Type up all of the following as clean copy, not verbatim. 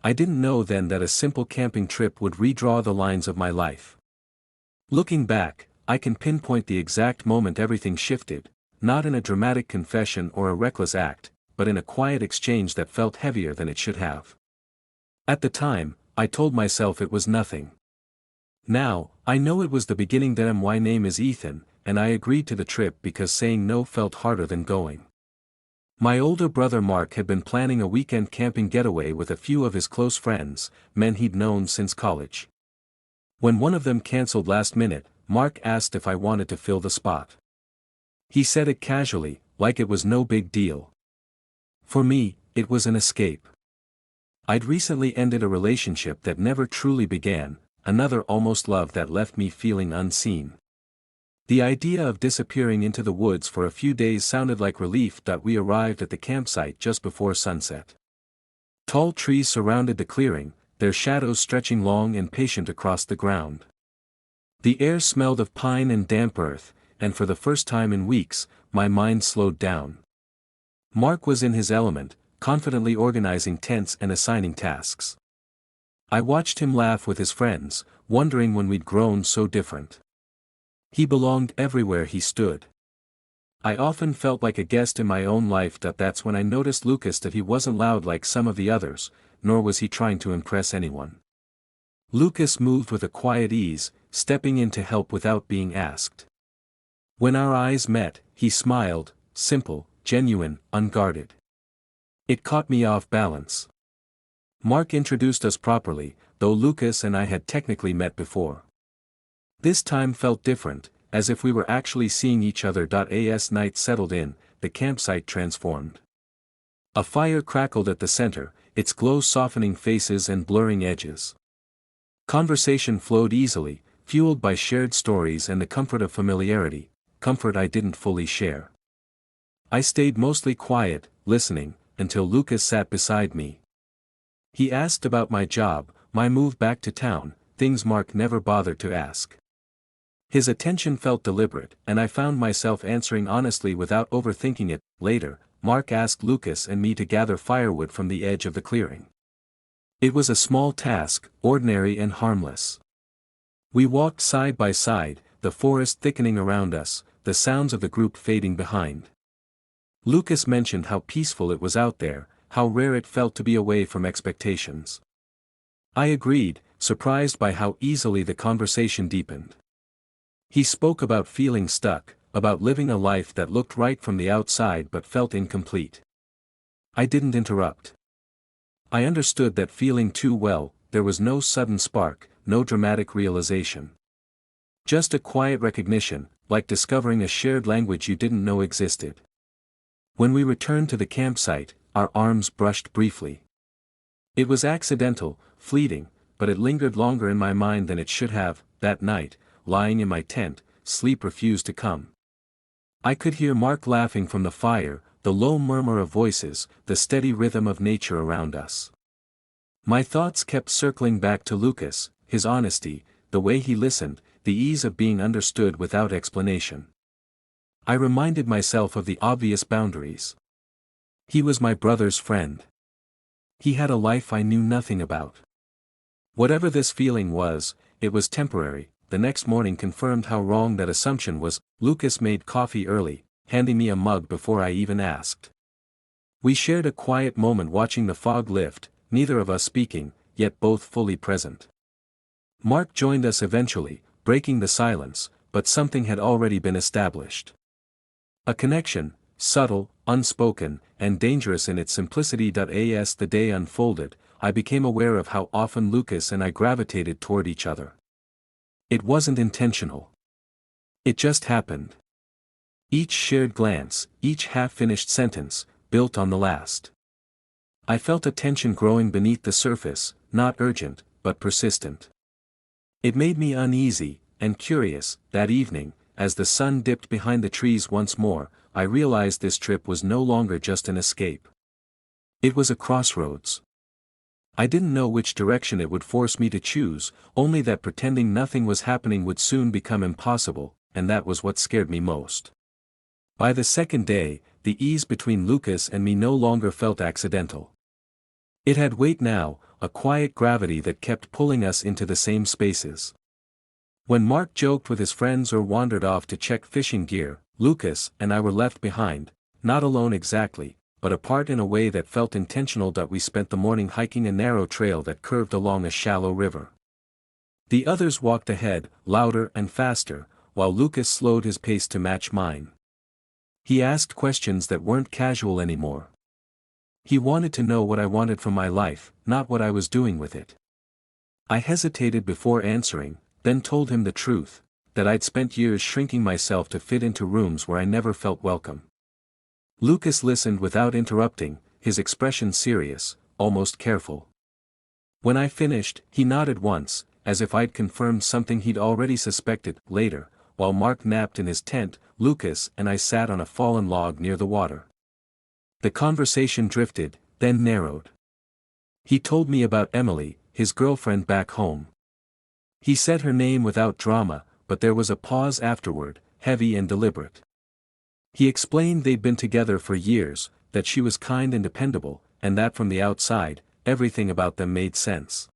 I didn't know then that a simple camping trip would redraw the lines of my life. Looking back, I can pinpoint the exact moment everything shifted, not in a dramatic confession or a reckless act, but in a quiet exchange that felt heavier than it should have. At the time, I told myself it was nothing. Now, I know it was the beginning. That my name is Ethan, and I agreed to the trip because saying no felt harder than going. My older brother Mark had been planning a weekend camping getaway with a few of his close friends, men he'd known since college. When one of them canceled last minute, Mark asked if I wanted to fill the spot. He said it casually, like it was no big deal. For me, it was an escape. I'd recently ended a relationship that never truly began, another almost love that left me feeling unseen. The idea of disappearing into the woods for a few days sounded like relief. We arrived at the campsite just before sunset. Tall trees surrounded the clearing, their shadows stretching long and patient across the ground. The air smelled of pine and damp earth, and for the first time in weeks, my mind slowed down. Mark was in his element, confidently organizing tents and assigning tasks. I watched him laugh with his friends, wondering when we'd grown so different. He belonged everywhere he stood. I often felt like a guest in my own life. That's when I noticed Lucas that he wasn't loud like some of the others, nor was he trying to impress anyone. Lucas moved with a quiet ease, stepping in to help without being asked. When our eyes met, he smiled, simple, genuine, unguarded. It caught me off balance. Mark introduced us properly, though Lucas and I had technically met before. This time felt different, as if we were actually seeing each other. As night settled in, the campsite transformed. A fire crackled at the center, its glow softening faces and blurring edges. Conversation flowed easily, fueled by shared stories and the comfort of familiarity, comfort I didn't fully share. I stayed mostly quiet, listening, until Lucas sat beside me. He asked about my job, my move back to town, things Mark never bothered to ask. His attention felt deliberate, and I found myself answering honestly without overthinking it. Later, Mark asked Lucas and me to gather firewood from the edge of the clearing. It was a small task, ordinary and harmless. We walked side by side, the forest thickening around us, the sounds of the group fading behind. Lucas mentioned how peaceful it was out there, how rare it felt to be away from expectations. I agreed, surprised by how easily the conversation deepened. He spoke about feeling stuck, about living a life that looked right from the outside but felt incomplete. I didn't interrupt. I understood that feeling too well. There was no sudden spark, no dramatic realization. Just a quiet recognition, like discovering a shared language you didn't know existed. When we returned to the campsite, our arms brushed briefly. It was accidental, fleeting, but it lingered longer in my mind than it should have. That night, lying in my tent, sleep refused to come. I could hear Mark laughing from the fire, the low murmur of voices, the steady rhythm of nature around us. My thoughts kept circling back to Lucas, his honesty, the way he listened, the ease of being understood without explanation. I reminded myself of the obvious boundaries. He was my brother's friend. He had a life I knew nothing about. Whatever this feeling was, it was temporary. The next morning confirmed how wrong that assumption was. Lucas made coffee early, handing me a mug before I even asked. We shared a quiet moment watching the fog lift, neither of us speaking, yet both fully present. Mark joined us eventually, breaking the silence, but something had already been established. A connection, subtle, unspoken, and dangerous in its simplicity. As the day unfolded, I became aware of how often Lucas and I gravitated toward each other. It wasn't intentional. It just happened. Each shared glance, each half-finished sentence, built on the last. I felt a tension growing beneath the surface, not urgent, but persistent. It made me uneasy, and curious. That evening, as the sun dipped behind the trees once more, I realized this trip was no longer just an escape. It was a crossroads. I didn't know which direction it would force me to choose, only that pretending nothing was happening would soon become impossible, and that was what scared me most. By the second day, the ease between Lucas and me no longer felt accidental. It had weight now, a quiet gravity that kept pulling us into the same spaces. When Mark joked with his friends or wandered off to check fishing gear, Lucas and I were left behind, not alone exactly, but apart in a way that felt intentional. We spent the morning hiking a narrow trail that curved along a shallow river. The others walked ahead, louder and faster, while Lucas slowed his pace to match mine. He asked questions that weren't casual anymore. He wanted to know what I wanted from my life, not what I was doing with it. I hesitated before answering, then told him the truth, that I'd spent years shrinking myself to fit into rooms where I never felt welcome. Lucas listened without interrupting, his expression serious, almost careful. When I finished, he nodded once, as if I'd confirmed something he'd already suspected. Later, while Mark napped in his tent, Lucas and I sat on a fallen log near the water. The conversation drifted, then narrowed. He told me about Emily, his girlfriend back home. He said her name without drama, but there was a pause afterward, heavy and deliberate. He explained they'd been together for years, that she was kind and dependable, and that from the outside, everything about them made sense.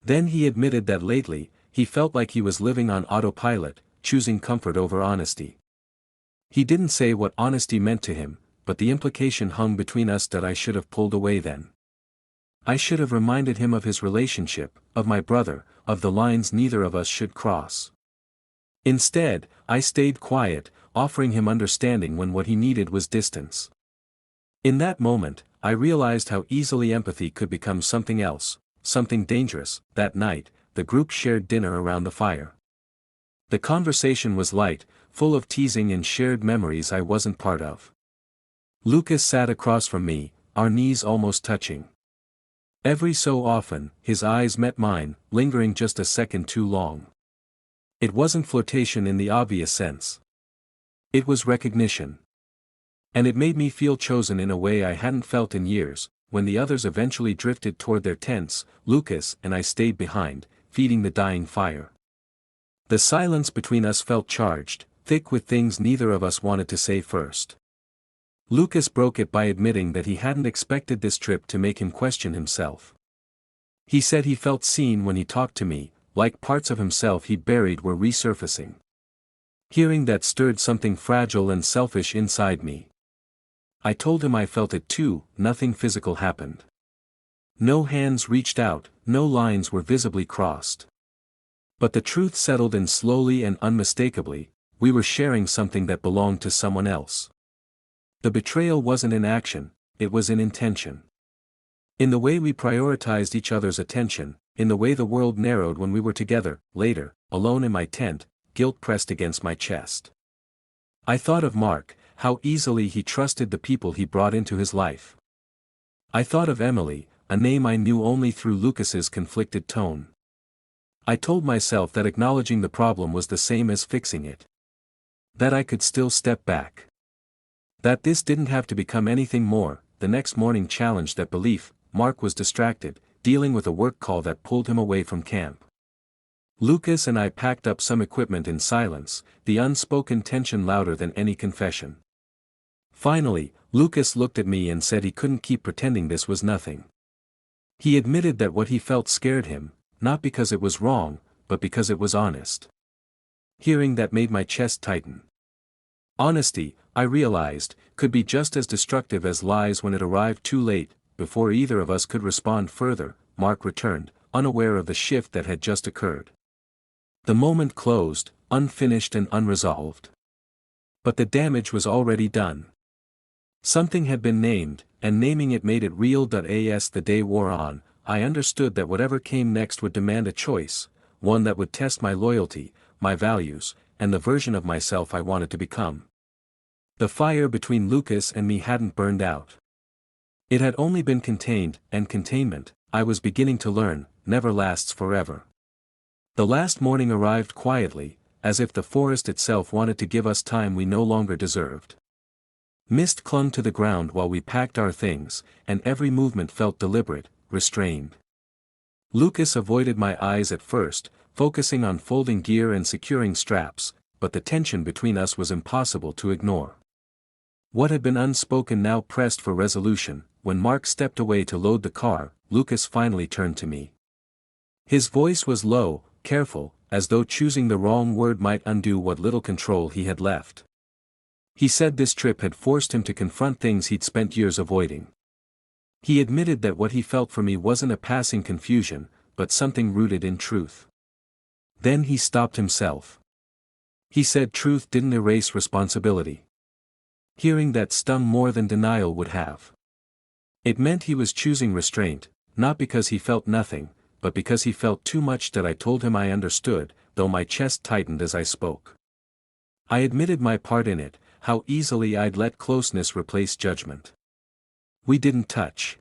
Then he admitted that lately, he felt like he was living on autopilot, choosing comfort over honesty. He didn't say what honesty meant to him, but the implication hung between us that I should have pulled away then. I should have reminded him of his relationship, of my brother, of the lines neither of us should cross. Instead, I stayed quiet, offering him understanding when what he needed was distance. In that moment, I realized how easily empathy could become something else, something dangerous. That night, the group shared dinner around the fire. The conversation was light, full of teasing and shared memories I wasn't part of. Lucas sat across from me, our knees almost touching. Every so often, his eyes met mine, lingering just a second too long. It wasn't flirtation in the obvious sense. It was recognition. And it made me feel chosen in a way I hadn't felt in years. When the others eventually drifted toward their tents, Lucas and I stayed behind, feeding the dying fire. The silence between us felt charged, thick with things neither of us wanted to say first. Lucas broke it by admitting that he hadn't expected this trip to make him question himself. He said he felt seen when he talked to me, like parts of himself he'd buried were resurfacing. Hearing that stirred something fragile and selfish inside me. I told him I felt it too. Nothing physical happened. No hands reached out, no lines were visibly crossed. But the truth settled in slowly and unmistakably. We were sharing something that belonged to someone else. The betrayal wasn't in action, it was in intention. In the way we prioritized each other's attention, in the way the world narrowed when we were together. Later, alone in my tent, guilt pressed against my chest. I thought of Mark, how easily he trusted the people he brought into his life. I thought of Emily, a name I knew only through Lucas's conflicted tone. I told myself that acknowledging the problem was the same as fixing it. That I could still step back. That this didn't have to become anything more. The next morning challenged that belief. Mark was distracted, dealing with a work call that pulled him away from camp. Lucas and I packed up some equipment in silence, the unspoken tension louder than any confession. Finally, Lucas looked at me and said he couldn't keep pretending this was nothing. He admitted that what he felt scared him, not because it was wrong, but because it was honest. Hearing that made my chest tighten. Honesty, I realized, could be just as destructive as lies when it arrived too late. Before either of us could respond further, Mark returned, unaware of the shift that had just occurred. The moment closed, unfinished and unresolved. But the damage was already done. Something had been named, and naming it made it real. As the day wore on, I understood that whatever came next would demand a choice, one that would test my loyalty, my values, and the version of myself I wanted to become. The fire between Lucas and me hadn't burned out. It had only been contained, and containment, I was beginning to learn, never lasts forever. The last morning arrived quietly, as if the forest itself wanted to give us time we no longer deserved. Mist clung to the ground while we packed our things, and every movement felt deliberate, restrained. Lucas avoided my eyes at first, focusing on folding gear and securing straps, but the tension between us was impossible to ignore. What had been unspoken now pressed for resolution. When Mark stepped away to load the car, Lucas finally turned to me. His voice was low, careful, as though choosing the wrong word might undo what little control he had left. He said this trip had forced him to confront things he'd spent years avoiding. He admitted that what he felt for me wasn't a passing confusion, but something rooted in truth. Then he stopped himself. He said truth didn't erase responsibility. Hearing that stung more than denial would have. It meant he was choosing restraint, not because he felt nothing, but because he felt too much that I told him I understood, though my chest tightened as I spoke. I admitted my part in it, how easily I'd let closeness replace judgment. We didn't touch.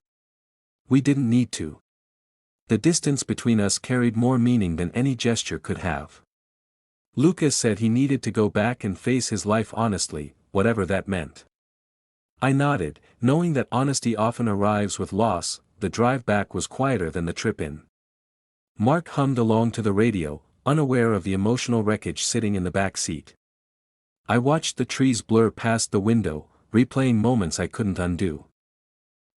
We didn't need to. The distance between us carried more meaning than any gesture could have. Lucas said he needed to go back and face his life honestly, whatever that meant. I nodded, knowing that honesty often arrives with loss. The drive back was quieter than the trip in. Mark hummed along to the radio, unaware of the emotional wreckage sitting in the back seat. I watched the trees blur past the window, replaying moments I couldn't undo.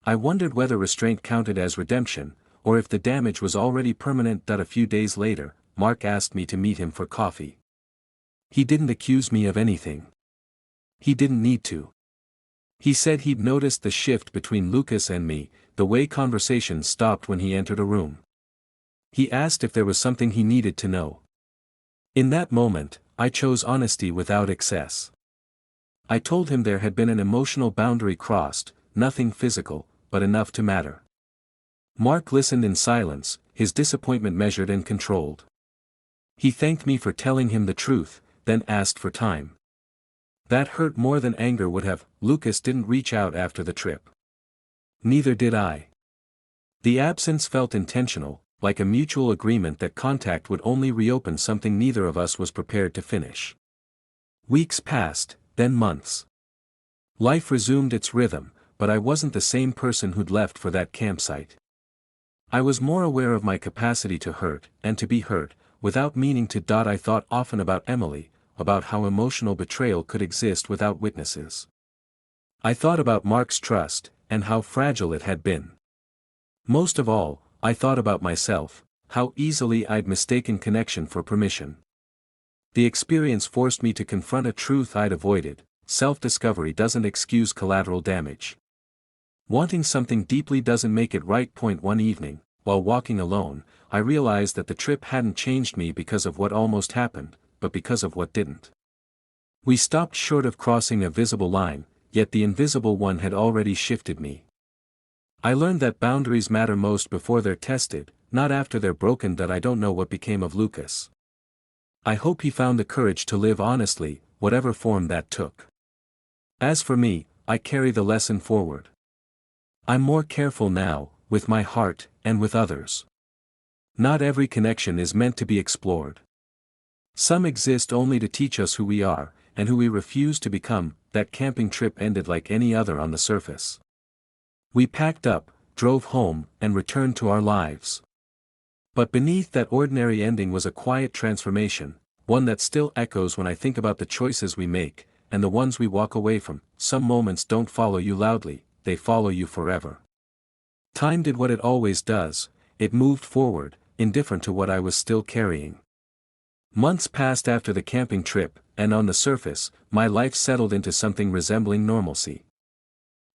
I wondered whether restraint counted as redemption, or if the damage was already permanent. A few days later, Mark asked me to meet him for coffee. He didn't accuse me of anything. He didn't need to. He said he'd noticed the shift between Lucas and me, the way conversation stopped when he entered a room. He asked if there was something he needed to know. In that moment, I chose honesty without excess. I told him there had been an emotional boundary crossed, nothing physical, but enough to matter. Mark listened in silence, his disappointment measured and controlled. He thanked me for telling him the truth, then asked for time. That hurt more than anger would have. Lucas didn't reach out after the trip. Neither did I. The absence felt intentional, like a mutual agreement that contact would only reopen something neither of us was prepared to finish. Weeks passed, then months. Life resumed its rhythm, but I wasn't the same person who'd left for that campsite. I was more aware of my capacity to hurt, and to be hurt, without meaning to. I thought often about Emily, about how emotional betrayal could exist without witnesses. I thought about Mark's trust, and how fragile it had been. Most of all, I thought about myself, how easily I'd mistaken connection for permission. The experience forced me to confront a truth I'd avoided: self-discovery doesn't excuse collateral damage. Wanting something deeply doesn't make it right. One evening, while walking alone, I realized that the trip hadn't changed me because of what almost happened, but because of what didn't. We stopped short of crossing a visible line, yet the invisible one had already shifted me. I learned that boundaries matter most before they're tested, not after they're broken. I don't know what became of Lucas. I hope he found the courage to live honestly, whatever form that took. As for me, I carry the lesson forward. I'm more careful now, with my heart, and with others. Not every connection is meant to be explored. Some exist only to teach us who we are, and who we refuse to become. That camping trip ended like any other on the surface. We packed up, drove home, and returned to our lives. But beneath that ordinary ending was a quiet transformation, one that still echoes when I think about the choices we make, and the ones we walk away from. Some moments don't follow you loudly, they follow you forever. Time did what it always does, it moved forward, indifferent to what I was still carrying. Months passed after the camping trip, and on the surface, my life settled into something resembling normalcy.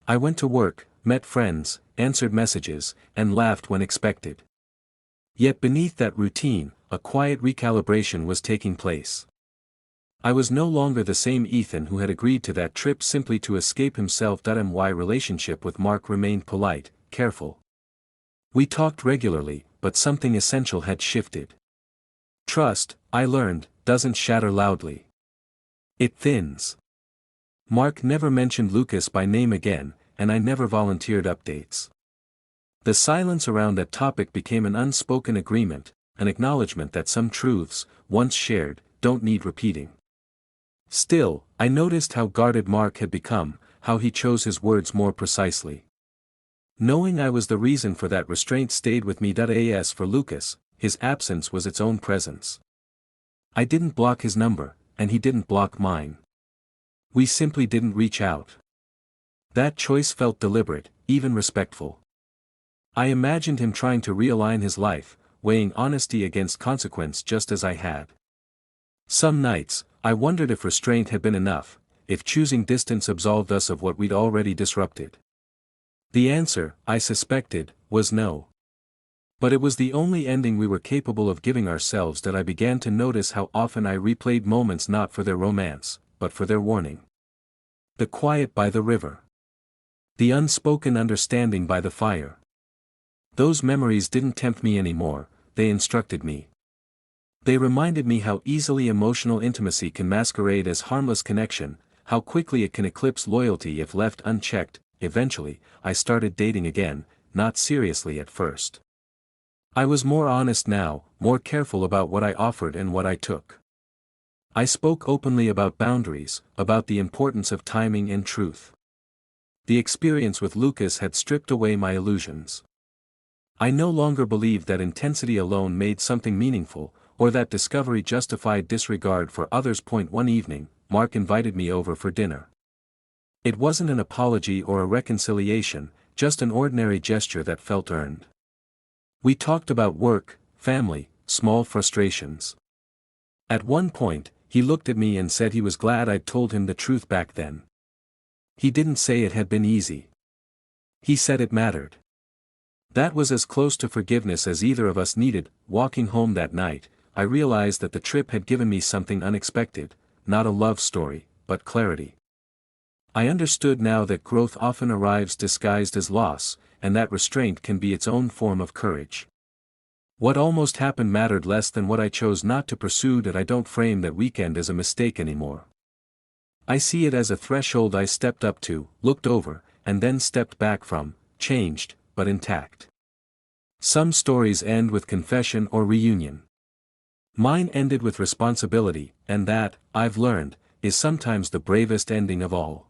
I went to work, met friends, answered messages, and laughed when expected. Yet beneath that routine, a quiet recalibration was taking place. I was no longer the same Ethan who had agreed to that trip simply to escape himself. My relationship with Mark remained polite, careful. We talked regularly, but something essential had shifted. Trust, I learned, doesn't shatter loudly. It thins. Mark never mentioned Lucas by name again, and I never volunteered updates. The silence around that topic became an unspoken agreement, an acknowledgement that some truths, once shared, don't need repeating. Still, I noticed how guarded Mark had become, how he chose his words more precisely. Knowing I was the reason for that restraint stayed with me. As for Lucas, his absence was its own presence. I didn't block his number, and he didn't block mine. We simply didn't reach out. That choice felt deliberate, even respectful. I imagined him trying to realign his life, weighing honesty against consequence just as I had. Some nights, I wondered if restraint had been enough, if choosing distance absolved us of what we'd already disrupted. The answer, I suspected, was no. But it was the only ending we were capable of giving ourselves that I began to notice how often I replayed moments not for their romance, but for their warning. The quiet by the river. The unspoken understanding by the fire. Those memories didn't tempt me anymore, they instructed me. They reminded me how easily emotional intimacy can masquerade as harmless connection, how quickly it can eclipse loyalty if left unchecked. Eventually, I started dating again, not seriously at first. I was more honest now, more careful about what I offered and what I took. I spoke openly about boundaries, about the importance of timing and truth. The experience with Lucas had stripped away my illusions. I no longer believed that intensity alone made something meaningful, or that discovery justified disregard for others. One evening, Mark invited me over for dinner. It wasn't an apology or a reconciliation, just an ordinary gesture that felt earned. We talked about work, family, small frustrations. At one point, he looked at me and said he was glad I'd told him the truth back then. He didn't say it had been easy. He said it mattered. That was as close to forgiveness as either of us needed. Walking home that night, I realized that the trip had given me something unexpected, not a love story, but clarity. I understood now that growth often arrives disguised as loss, and that restraint can be its own form of courage. What almost happened mattered less than what I chose not to pursue. That I don't frame that weekend as a mistake anymore. I see it as a threshold I stepped up to, looked over, and then stepped back from, changed, but intact. Some stories end with confession or reunion. Mine ended with responsibility, and that, I've learned, is sometimes the bravest ending of all.